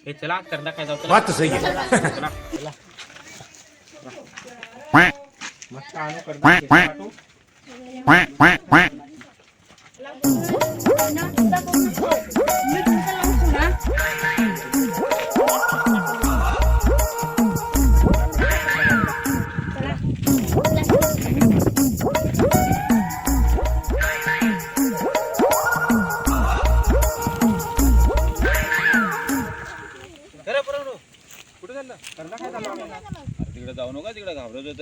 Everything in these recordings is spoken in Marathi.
हे चला करदा काय जाऊ बात तो सही है. चला चला मस्त आणू करदा पाठवू. कुठे चाललं करदा काय झालं तिकडे जाऊ नका तिकडे घाबरत होत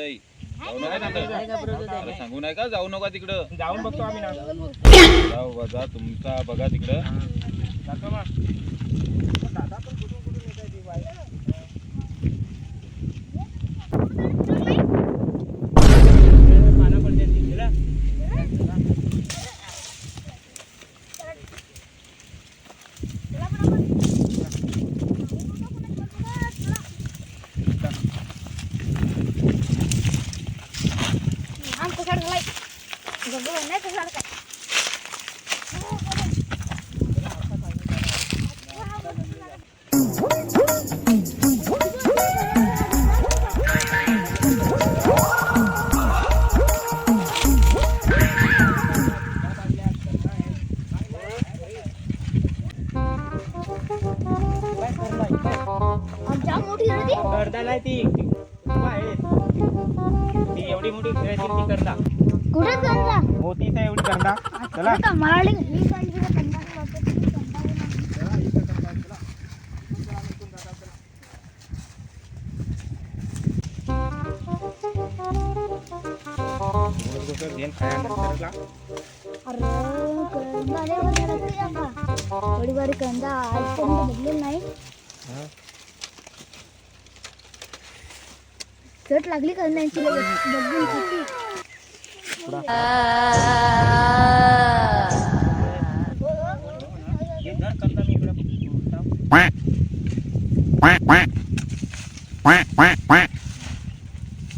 जाऊ नका अरे सांगू नाही का जाऊ नका तिकडं जाऊन बघतो आम्ही ना जाऊ बघा तुमचा बघा तिकडं जातो मग दादा पण कुठून कुठून येत आहे बाई पाना पडते तिला करदा नाही ती ती एवढी मोठी खेळायची ती करदा कुठे करता मोठीच आहे एवढी करदा चला आता मराठी ही सांगितलं कंदा करतो गेम खायला अरे कंदा रे वगैरे लागते का बड़ी बड़ी कंदा आजपर्यंत बदलेल नाही चट लागली कंदांची बघून किती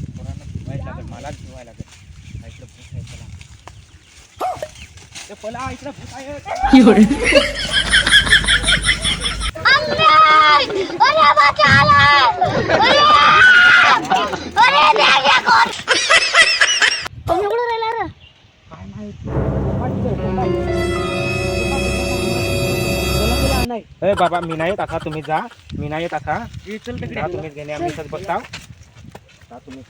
मला ठेवायला लागेल इकडे भूत आहे चला पला इकडे भूत आहे ए बाबा मी नाही येत आता तुम्ही जा मी नाही येत आता तुम्हीच गेले आम्ही इथंच बसताव जा तुम्ही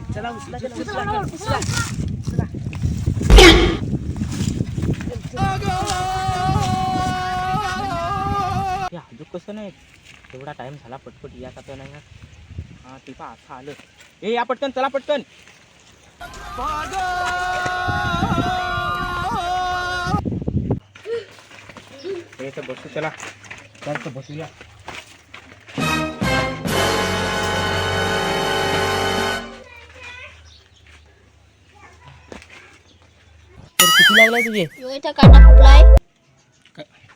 चला उचला अजून कसं नाही तेवढा टाइम झाला पटपट या का नाही हा ती पा आता आलं ए या पटकन चला पटकन हे तर बसू चला तर बसूया तर किती लागलाय तुझे इथं काटा फुटलाय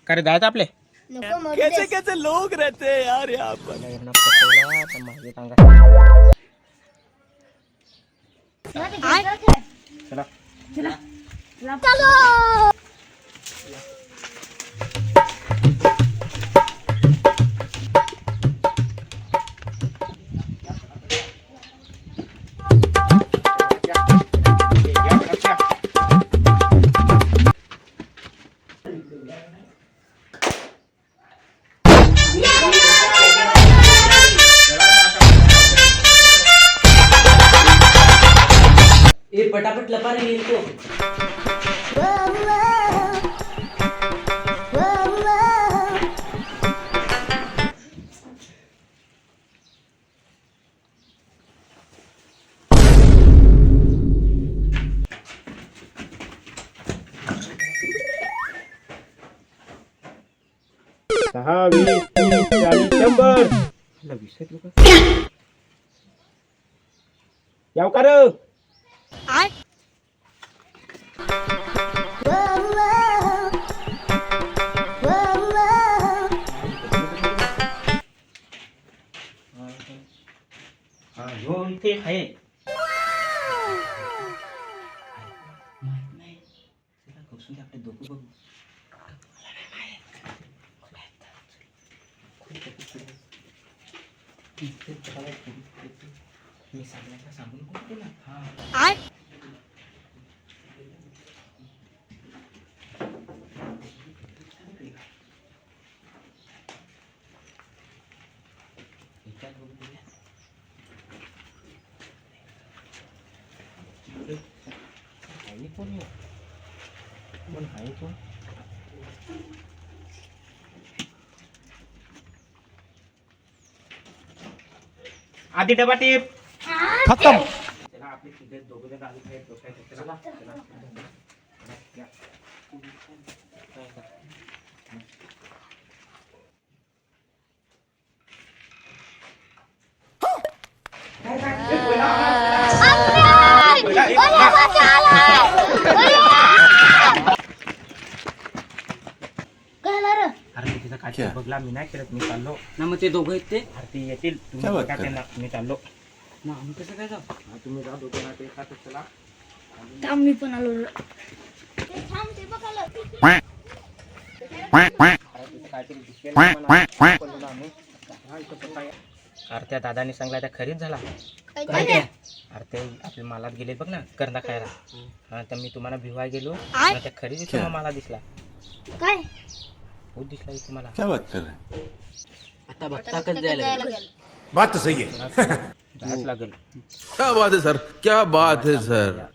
का रे जायचं आपले नको मरू कैसे कैसे लोग रहते हैं यार यहाँ पर. चला चलो ये पटापट लपा रही है इनको. दहा 20 30 40 100 विषय लोक याव का रे कुठे आहे? माहित नाही. चला घुसून दे, आपले दोघं बघू. मी सांगायला सांगून कोण केला? हा. याच्यात बघू तुला. आहे कोण हे? कोण आहे कोण? आधी डबा टिप. खत्म. चला आपले तिघे दोघं जण आधी खायला डोकायचं. चला चला. या. काय झालं रे? अरे तिथं काय बघला मी नाही खेळत, मी चाललो. ना मग ते दोघं आहेत ते. अरे ती येतील, तुम्ही क्या बात बघा कर त्यांना, मी चाललो. मग आम्ही कसं काय जाऊ? हा, तुम्ही जा दोघं ना, ते खातच चला. थांब मी पण आलो रे. ते थांब ते बघ आलं. अरे तिथं काहीतरी दिसलेलं नाही मला. पडलो ना आम्ही. हा, इथं पण काय? अरे त्या दादाने सांगला त्या खरीच झाला. काय काय झालं? ते? अरे ते आपल्या मालात गेले बघ ना, करंदा खायला. हा, तर मी तुम्हाला भिवाय गेलो. आय? त्या खरीच इथं मला दिसला. काय? हो दिसला इथे मला. क्या बात कर रहे हैं? आता बघता जायला लागेल. बात तो सही है. जायच लागेल. क्या बात है सर, क्या बात है सर.